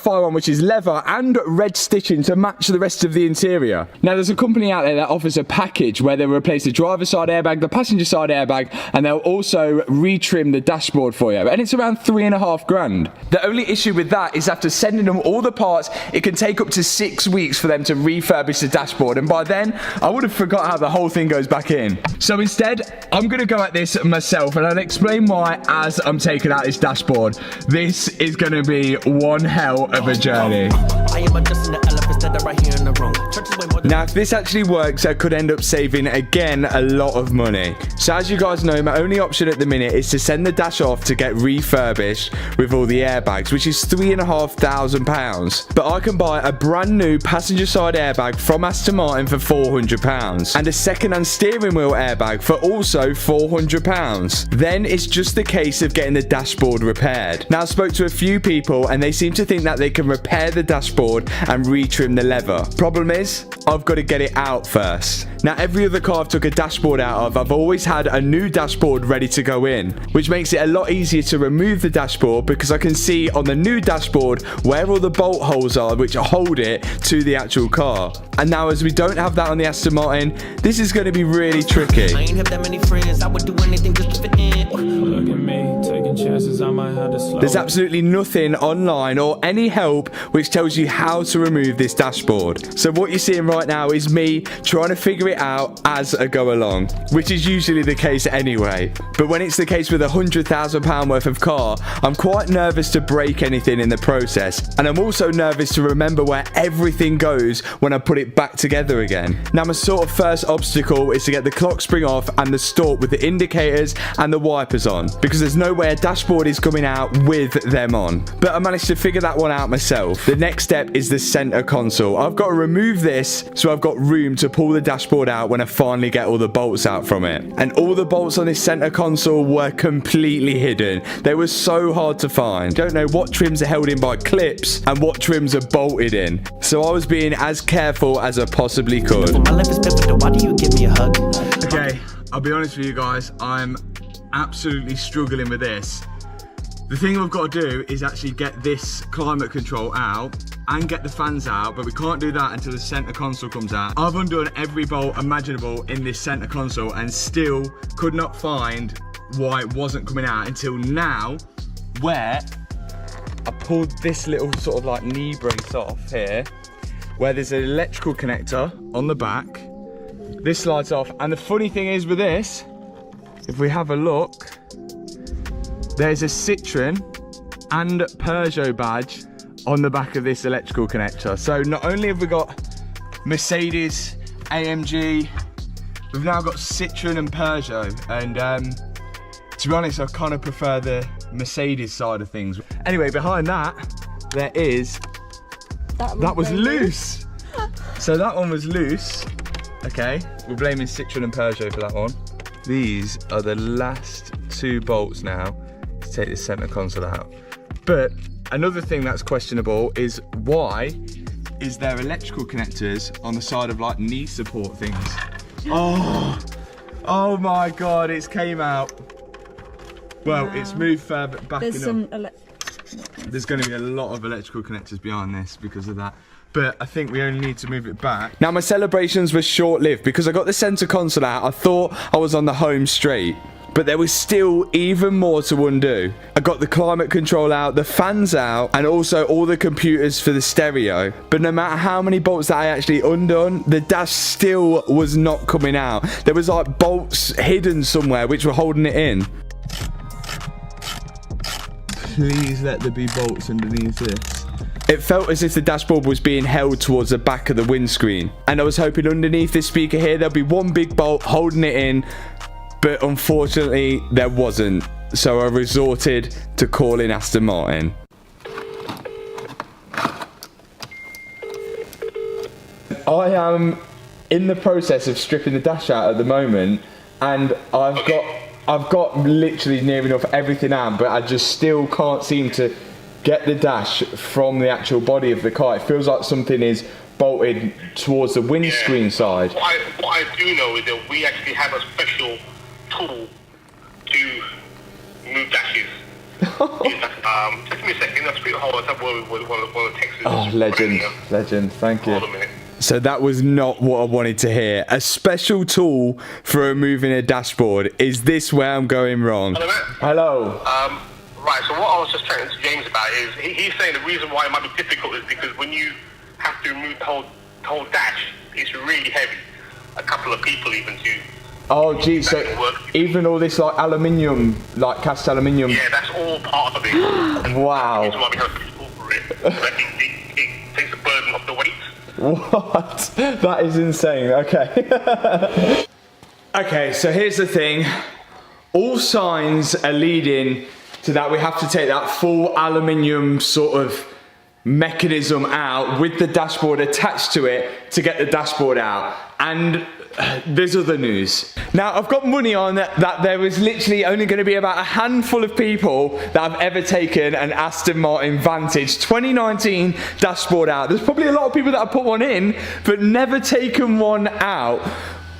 One which is leather and red stitching to match the rest of the interior. Now there's a company out there that offers a package where they'll replace the driver's side airbag, the passenger side airbag, and they'll also retrim the dashboard for you, and it's around £3,500. The only issue with that is after sending them all the parts, it can take up to 6 weeks for them to refurbish the dashboard, and by then I would have forgot how the whole thing goes back in. So instead I'm going to go at this myself, and I'll explain why as I'm taking out this dashboard. This is going to be one hell of a journey. Now if this actually works, I could end up saving again a lot of money. So as you guys know, my only option at the minute is to send the dash off to get refurbished with all the airbags, which is £3,500. But I can buy a brand new passenger side airbag from Aston Martin for £400 and a second-hand steering wheel airbag for also £400. Then it's just the case of getting the dashboard repaired. Now I spoke to a few people and they seem to think that they can repair the dashboard and retrim the leather. Problem is, I've got to get it out first. Now every other car I've took a dashboard out of, I've always had a new dashboard ready to go in, which makes it a lot easier to remove the dashboard because I can see on the new dashboard where all the bolt holes are which hold it to the actual car. And now as we don't have that on the Aston Martin, this is going to be really tricky. I ain't have that many friends, I would do anything just to fit in. Look at me, taking chances, I might have to slow. There's absolutely nothing online or any help which tells you how to remove this dashboard. So what you're seeing right now is me trying to figure it out as I go along, which is usually the case anyway. But when it's the case with £100,000 worth of car, I'm quite nervous to break anything in the process, and I'm also nervous to remember where everything goes when I put it back together again. Now my sort of first obstacle is to get the clock spring off and the stalk with the indicators and the wipers on, because there's no way a dashboard is coming out with them on. But I managed to figure that one out myself. The next step is the center console. I've got to remove this so I've got room to pull the dashboard out when I finally get all the bolts out from it. And all the bolts on this center console were completely hidden. They were so hard to find. Don't know what trims are held in by clips and what trims are bolted in. So I was being as careful as I possibly could. Why do you give me a hug? Okay, I'll be honest with you guys, I'm absolutely struggling with this. The thing I've got to do is actually get this climate control out and get the fans out, but we can't do that until the center console comes out. I've undone every bolt imaginable in this center console and still could not find why it wasn't coming out until now, where I pulled this little sort of like knee brace off here, where there's an electrical connector on the back. This slides off, and the funny thing is with this, if we have a look, there's a Citroen and Peugeot badge on the back of this electrical connector. So not only have we got Mercedes, AMG, we've now got Citroen and Peugeot, and to be honest, I kind of prefer the Mercedes side of things. Anyway, behind that, there is, that was loose. So that one was loose. Okay, we're blaming Citroen and Peugeot for that one. These are the last two bolts now to take the center console out. But another thing that's questionable is why is there electrical connectors on the side of like knee support things? Oh my God, it's came out. Well, it's moved further back enough. There's going to be a lot of electrical connectors behind this because of that. But I think we only need to move it back. Now my celebrations were short-lived because I got the center console out. I thought I was on the home straight, but there was still even more to undo. I got the climate control out, the fans out, and also all the computers for the stereo. But no matter how many bolts that I actually undone, the dash still was not coming out. There was like bolts hidden somewhere which were holding it in. Please let there be bolts underneath this. It felt as if the dashboard was being held towards the back of the windscreen, and I was hoping underneath this speaker here there'll be one big bolt holding it in, but unfortunately there wasn't, so I resorted to calling Aston Martin. I am in the process of stripping the dash out at the moment, and I've got literally near enough everything out, but I just still can't seem to get the dash from the actual body of the car. It feels like something is bolted towards the windscreen side. What I do know is that we actually have a special tool to move dashes. Just give me a second. I'll speak hold on. One of the texts. Oh, legend. Thank you. Hold on a minute. So that was not what I wanted to hear. A special tool for removing a dashboard. Is this where I'm going wrong? Hello, mate. Hello. Right, so what I was just chatting to James about is he's saying the reason why it might be difficult is because when you have to remove the whole dash, it's really heavy. A couple of people even do. Oh, geez, so even all this like aluminium, like cast aluminium. Yeah, that's all part of it. Wow. That's why we have people for it. But it takes the burden off the weight. What? That is insane. Okay. Okay, so here's the thing. All signs are leading to that we have to take that full aluminium sort of mechanism out with the dashboard attached to it to get the dashboard out. And there's other news. Now, I've got money on that there was literally only going to be about a handful of people that have ever taken an Aston Martin Vantage 2019 dashboard out. There's probably a lot of people that have put one in, but never taken one out.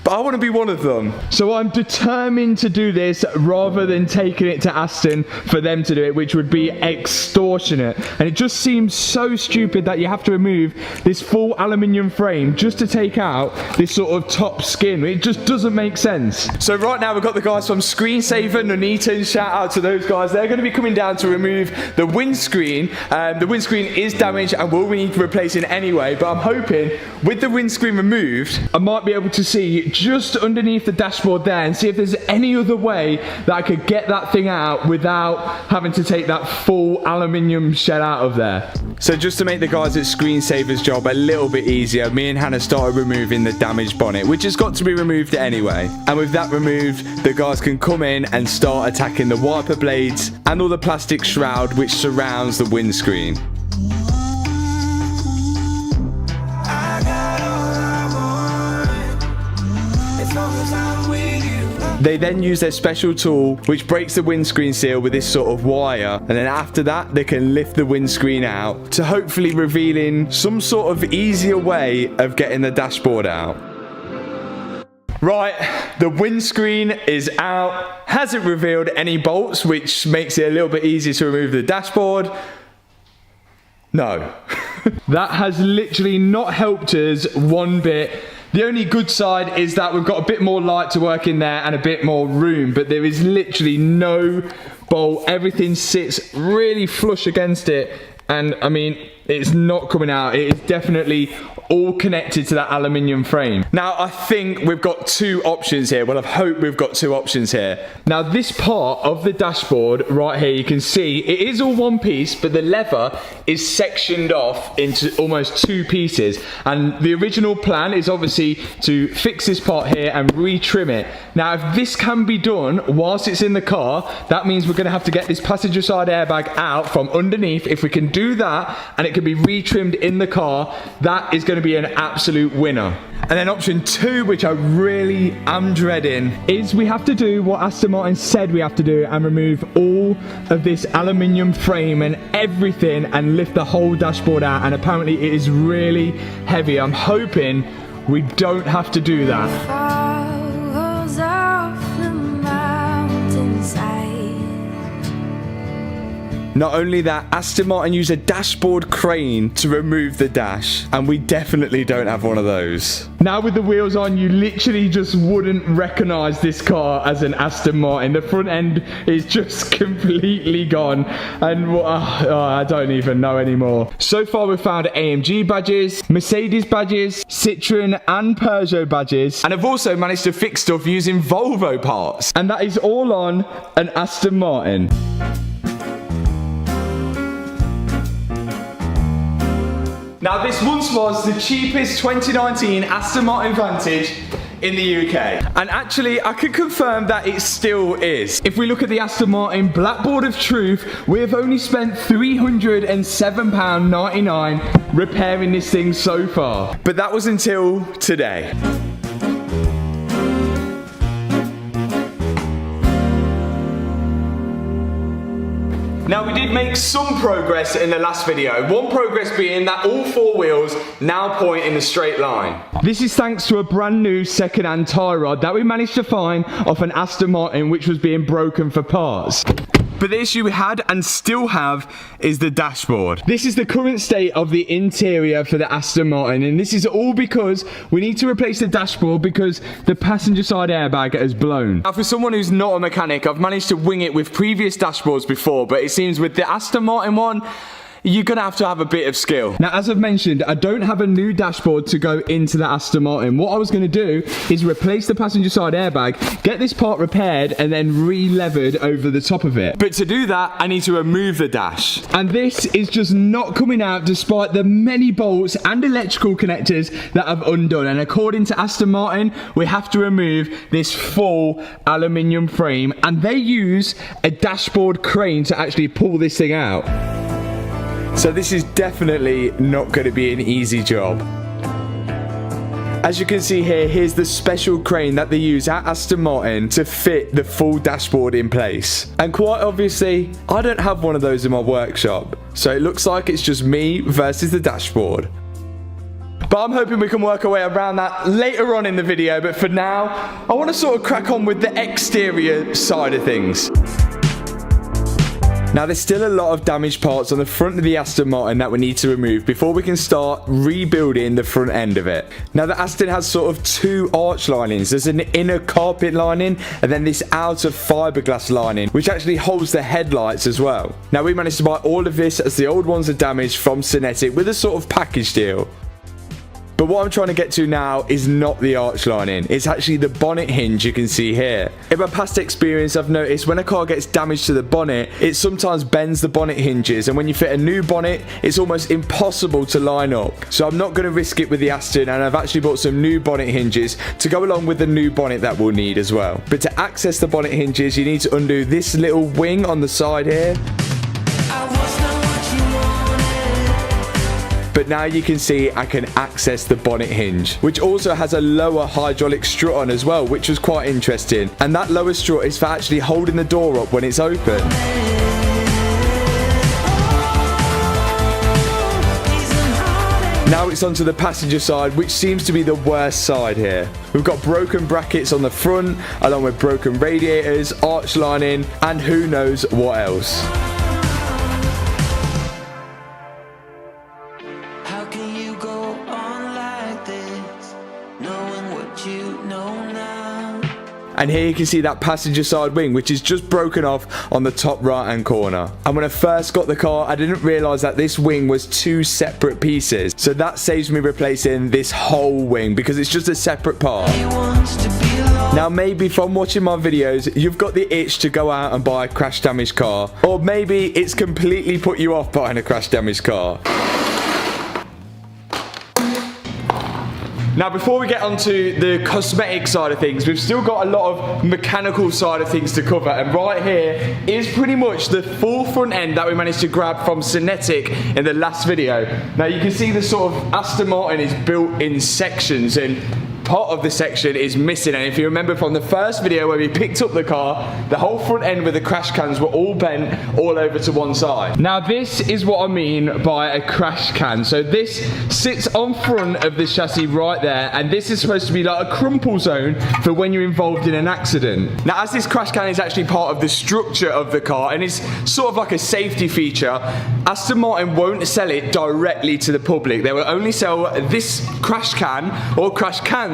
But I want to be one of them. So I'm determined to do this rather than taking it to Aston for them to do it, which would be extortionate. And it just seems so stupid that you have to remove this full aluminium frame just to take out this sort of top skin. It just doesn't make sense. So right now we've got the guys from Screensaver, Nuneaton, shout out to those guys. They're going to be coming down to remove the windscreen. The windscreen is damaged and will need replacing anyway, but I'm hoping with the windscreen removed, I might be able to see just underneath the dashboard there and see if there's any other way that I could get that thing out without having to take that full aluminium shell out of there. So just to make the guys at Screensaver's job a little bit easier, me and Hannah started removing the damaged bonnet, which has got to be removed anyway. And with that removed, the guys can come in and start attacking the wiper blades and all the plastic shroud which surrounds the windscreen. They then use their special tool which breaks the windscreen seal with this sort of wire, and then after that they can lift the windscreen out to hopefully revealing some sort of easier way of getting the dashboard out. Right, the windscreen is out. Hasn't revealed any bolts, which makes it a little bit easier to remove the dashboard. No. That has literally not helped us one bit. The only good side is that we've got a bit more light to work in there and a bit more room, but there is literally no bolt. Everything sits really flush against it, and I mean, it's not coming out. It is definitely all connected to that aluminium frame. Now, I think we've got two options here. Well, I hope we've got two options here. Now, this part of the dashboard right here, you can see it is all one piece, but the leather is sectioned off into almost two pieces. And the original plan is obviously to fix this part here and retrim it. Now, if this can be done whilst it's in the car, that means we're gonna have to get this passenger side airbag out from underneath. If we can do that, and it can be retrimmed in the car, that is going to be an absolute winner. And then option two, which I really am dreading, is we have to do what Aston Martin said we have to do and remove all of this aluminium frame and everything and lift the whole dashboard out, and apparently it is really heavy. I'm hoping we don't have to do that. Falls off the mountainside. Not only that, Aston Martin use a dashboard crane to remove the dash, and we definitely don't have one of those. Now with the wheels on, you literally just wouldn't recognise this car as an Aston Martin. The front end is just completely gone, and I don't even know anymore. So far we've found AMG badges, Mercedes badges, Citroen and Peugeot badges, and I've also managed to fix stuff using Volvo parts. And that is all on an Aston Martin. Now, this once was the cheapest 2019 Aston Martin Vantage in the UK. And actually, I can confirm that it still is. If we look at the Aston Martin Blackboard of Truth, we have only spent £307.99 repairing this thing so far. But that was until today. Now, we did make some progress in the last video. One progress being that all four wheels now point in a straight line. This is thanks to a brand new second-hand tie rod that we managed to find off an Aston Martin which was being broken for parts. But the issue we had and still have is the dashboard. This is the current state of the interior for the Aston Martin, and this is all because we need to replace the dashboard because the passenger side airbag has blown. Now, for someone who's not a mechanic, I've managed to wing it with previous dashboards before, but it seems with the Aston Martin one, you're gonna have to have a bit of skill. Now, as I've mentioned, I don't have a new dashboard to go into the Aston Martin. What I was gonna do is replace the passenger side airbag, get this part repaired, and then re-levered over the top of it. But to do that, I need to remove the dash. And this is just not coming out despite the many bolts and electrical connectors that I've undone. And according to Aston Martin, we have to remove this full aluminium frame, and they use a dashboard crane to actually pull this thing out. So this is definitely not going to be an easy job. As you can see here, here's the special crane that they use at Aston Martin to fit the full dashboard in place. And quite obviously, I don't have one of those in my workshop. So it looks like it's just me versus the dashboard. But I'm hoping we can work our way around that later on in the video. But for now, I want to sort of crack on with the exterior side of things. Now, there's still a lot of damaged parts on the front of the Aston Martin that we need to remove before we can start rebuilding the front end of it. Now, the Aston has sort of two arch linings. There's an inner carpet lining and then this outer fiberglass lining, which actually holds the headlights as well. Now, we managed to buy all of this as the old ones are damaged from Synetic with a sort of package deal. But what I'm trying to get to now is not the arch lining. It's actually the bonnet hinge you can see here. In my past experience, I've noticed when a car gets damaged to the bonnet, it sometimes bends the bonnet hinges. And when you fit a new bonnet, it's almost impossible to line up. So I'm not going to risk it with the Aston. And I've actually bought some new bonnet hinges to go along with the new bonnet that we'll need as well. But to access the bonnet hinges, you need to undo this little wing on the side here. But now you can see I can access the bonnet hinge, which also has a lower hydraulic strut on as well, which was quite interesting. And that lower strut is for actually holding the door up when it's open. Now it's onto the passenger side, which seems to be the worst side here. We've got broken brackets on the front, along with broken radiators, arch lining, and who knows what else. And here you can see that passenger side wing, which is just broken off on the top right hand corner. And when I first got the car, I didn't realize that this wing was two separate pieces. So that saves me replacing this whole wing because it's just a separate part. Now, maybe from watching my videos, you've got the itch to go out and buy a crash damaged car. Or maybe it's completely put you off buying a crash damaged car. Now, before we get onto the cosmetic side of things, we've still got a lot of mechanical side of things to cover. And right here is pretty much the full front end that we managed to grab from Synetic in the last video. Now, you can see the sort of Aston Martin is built in sections, and part of the section is missing. And if you remember from the first video where we picked up the car, the whole front end with the crash cans were all bent all over to one side. Now, this is what I mean by a crash can. So this sits on front of the chassis right there, and this is supposed to be like a crumple zone for when you're involved in an accident. Now, as this crash can is actually part of the structure of the car and it's sort of like a safety feature, Aston Martin won't sell it directly to the public. They will only sell this crash can or crash cans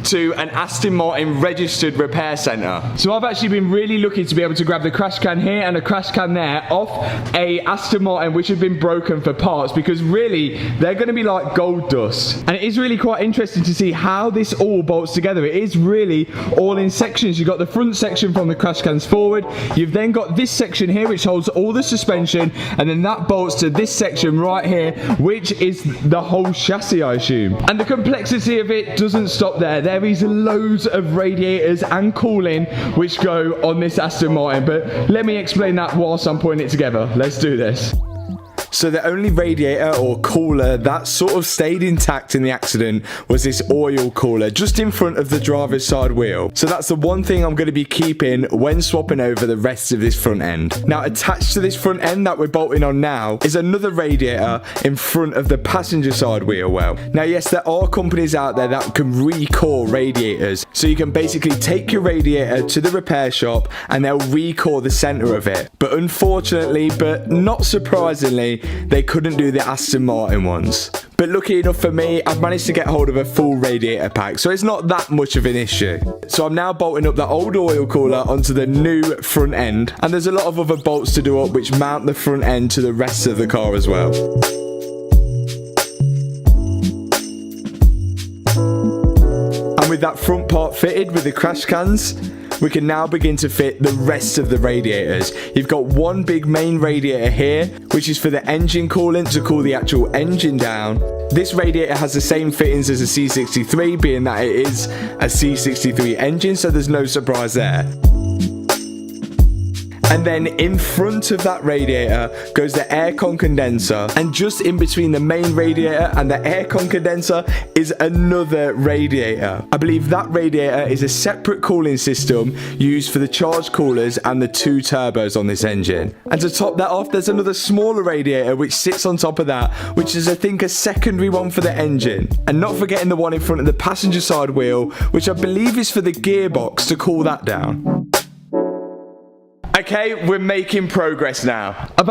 to an Aston Martin registered repair centre. So I've actually been really lucky to be able to grab the crash can here and a crash can there off a Aston Martin which had been broken for parts, because really they're going to be like gold dust. And it is really quite interesting to see how this all bolts together. It is really all in sections. You've got the front section from the crash cans forward, you've then got this section here which holds all the suspension, and then that bolts to this section right here which is the whole chassis, I assume. And the complexity of it doesn't stop there. There is loads of radiators and cooling which go on this Aston Martin, but let me explain that whilst I'm putting it together. Let's do this. So the only radiator or cooler that sort of stayed intact in the accident was this oil cooler just in front of the driver's side wheel. So that's the one thing I'm going to be keeping when swapping over the rest of this front end. Now attached to this front end that we're bolting on now is another radiator in front of the passenger side wheel well. Now yes, there are companies out there that can re-core radiators, so you can basically take your radiator to the repair shop and they'll re-core the center of it. But unfortunately, but not surprisingly, they couldn't do the Aston Martin ones. But lucky enough for me, I've managed to get hold of a full radiator pack, so it's not that much of an issue. So I'm now bolting up the old oil cooler onto the new front end, and there's a lot of other bolts to do up which mount the front end to the rest of the car as well. And with that front part fitted with the crash cans, we can now begin to fit the rest of the radiators. You've got one big main radiator here, which is for the engine coolant to cool the actual engine down. This radiator has the same fittings as a C63, being that it is a C63 engine, so there's no surprise there. And then in front of that radiator goes the aircon condenser, and just in between the main radiator and the aircon condenser is another radiator. I believe that radiator is a separate cooling system used for the charged coolers and the two turbos on this engine. And to top that off, there's another smaller radiator which sits on top of that, which is I think a secondary one for the engine. And not forgetting the one in front of the passenger side wheel, which I believe is for the gearbox to cool that down. Okay, we're making progress now. I've had